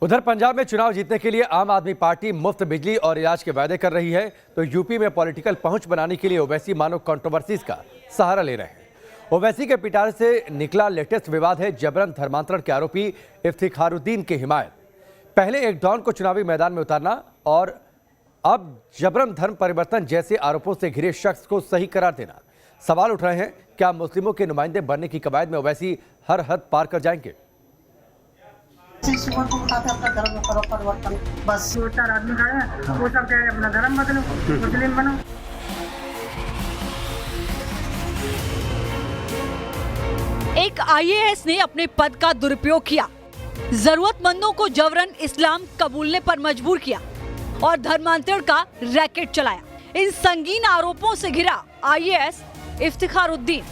उधर पंजाब में चुनाव जीतने के लिए आम आदमी पार्टी मुफ्त बिजली और इलाज के वायदे कर रही है, तो यूपी में पॉलिटिकल पहुंच बनाने के लिए ओवैसी मानो कंट्रोवर्सीज का सहारा ले रहे हैं। ओवैसी के पिटारे से निकला लेटेस्ट विवाद है जबरन धर्मांतरण के आरोपी इफ्तिखारुद्दीन की हिमायत। पहले एक डॉन को चुनावी मैदान में उतारना और अब जबरन धर्म परिवर्तन जैसे आरोपों से घिरे शख्स को सही करार देना। सवाल उठ रहे हैं, क्या मुस्लिमों के नुमाइंदे बनने की कवायद में ओवैसी हर हद पार कर जाएंगे? को बताते अपना धर्म करो परिवर्तन, बस 2-4 आदमी खड़े हैं, वो सब कह रहे अपना धर्म बदलो, मुस्लिम बनो। एक आईएएस ने अपने पद का दुरुपयोग किया, जरूरतमंदों को जबरन इस्लाम कबूलने पर मजबूर किया और धर्मांतरण का रैकेट चलाया। इन संगीन आरोपों से घिरा आईएएस इफ्तिखारुद्दीन।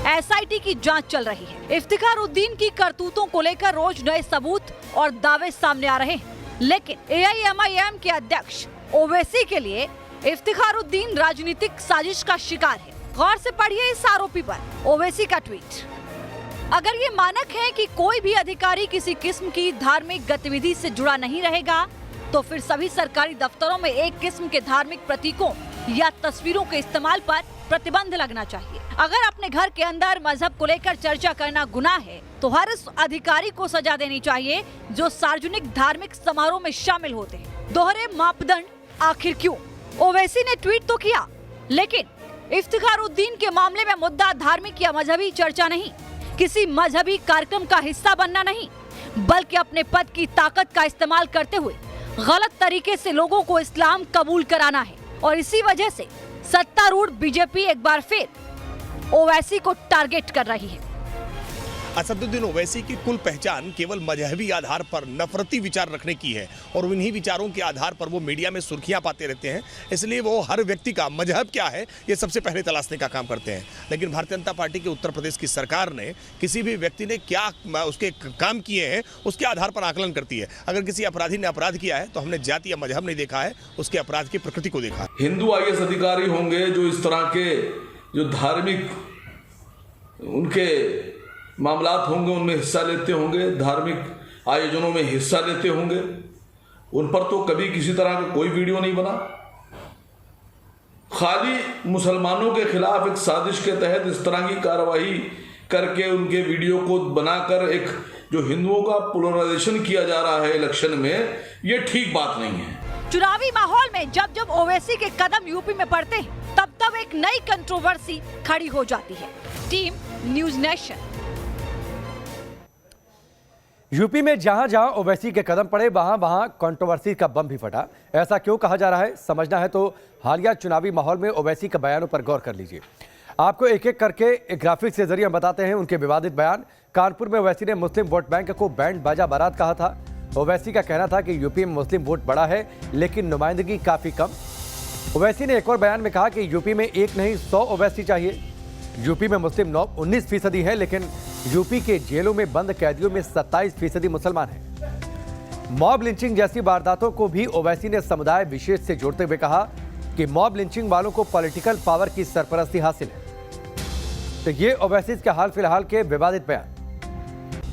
एसआईटी की जांच चल रही है। इफ्तिखारुद्दीन की करतूतों को लेकर रोज नए सबूत और दावे सामने आ रहे हैं, लेकिन एआईएमआईएम के अध्यक्ष ओवैसी के लिए इफ्तिखारुद्दीन राजनीतिक साजिश का शिकार है। गौर से पढ़िए इस आरोपी पर ओवैसी का ट्वीट। अगर ये मानक है कि कोई भी अधिकारी किसी किस्म की धार्मिक गतिविधि से जुड़ा नहीं रहेगा, तो फिर सभी सरकारी दफ्तरों में एक किस्म के धार्मिक प्रतीकों या तस्वीरों के इस्तेमाल पर प्रतिबंध लगना चाहिए। अगर अपने घर के अंदर मजहब को लेकर चर्चा करना गुनाह है, तो हर उस अधिकारी को सजा देनी चाहिए जो सार्वजनिक धार्मिक समारोह में शामिल होते हैं। दोहरे मापदंड आखिर क्यों? ओवैसी ने ट्वीट तो किया, लेकिन इफ्तिखारुद्दीन के मामले में मुद्दा धार्मिक या मजहबी चर्चा नहीं, किसी मजहबी कार्यक्रम का हिस्सा बनना नहीं, बल्कि अपने पद की ताकत का इस्तेमाल करते हुए गलत तरीके से लोगों को इस्लाम कबूल कराना है। और इसी वजह से सत्तारूढ़ बीजेपी एक बार फिर ओवैसी को टारगेट कर रही है। असदुद्दीन ओवैसी की कुल पहचान केवल मजहबी आधार पर नफरती विचार रखने की है और उन्हीं विचारों के आधार पर वो मीडिया में सुर्खियां पाते रहते हैं। इसलिए वो हर व्यक्ति का मजहब क्या है ये सबसे पहले तलाशने का काम करते हैं। लेकिन भारतीय जनता पार्टी की उत्तर प्रदेश की सरकार ने किसी भी व्यक्ति ने क्या उसके काम किए हैं उसके आधार पर आकलन करती है। अगर किसी अपराधी ने अपराध किया है तो हमने जाति या मजहब नहीं देखा है, उसके अपराध की प्रकृति को देखा। हिंदू आईएएस अधिकारी होंगे जो इस तरह के जो धार्मिक उनके मामलात होंगे उनमें हिस्सा लेते होंगे, धार्मिक आयोजनों में हिस्सा लेते होंगे, उन पर तो कभी किसी तरह का कोई वीडियो नहीं बना। खाली मुसलमानों के खिलाफ एक साजिश के तहत इस तरह की कार्रवाई करके उनके वीडियो को बनाकर एक जो हिंदुओं का पोलराइजेशन किया जा रहा है इलेक्शन में, ये ठीक बात नहीं है। चुनावी माहौल में जब जब ओवैसी के कदम यूपी में पड़ते हैं, तब तब एक नई कंट्रोवर्सी खड़ी हो जाती है। Team news nation. यूपी में जहां जहां ओवैसी के कदम पड़े वहां वहां कंट्रोवर्सी का बम भी फटा। ऐसा क्यों कहा जा रहा है, समझना है तो हालिया चुनावी माहौल में ओवैसी के बयानों पर गौर कर लीजिए। आपको एक एक करके एक ग्राफिक्स के जरिए बताते हैं उनके विवादित बयान। कानपुर में ओवैसी ने मुस्लिम वोट बैंक को बैंड बाजा बारात कहा था। ओवैसी का कहना था कि यूपी में मुस्लिम वोट बड़ा है लेकिन नुमाइंदगी काफी कम। ओवैसी ने एक और बयान में कहा कि यूपी में एक नहीं 100 ओवैसी चाहिए। यूपी में मुस्लिम 19% है, लेकिन यूपी के जेलों में बंद कैदियों में 27% मुसलमान हैं। मॉब लिंचिंग जैसी वारदातों को भी ओवैसी ने समुदाय विशेष से जोड़ते हुए कहा कि मॉब लिंचिंग वालों को पॉलिटिकल पावर की सरपरस्ती हासिल है। तो ये ओवैसी के हाल फिलहाल के विवादित बयान।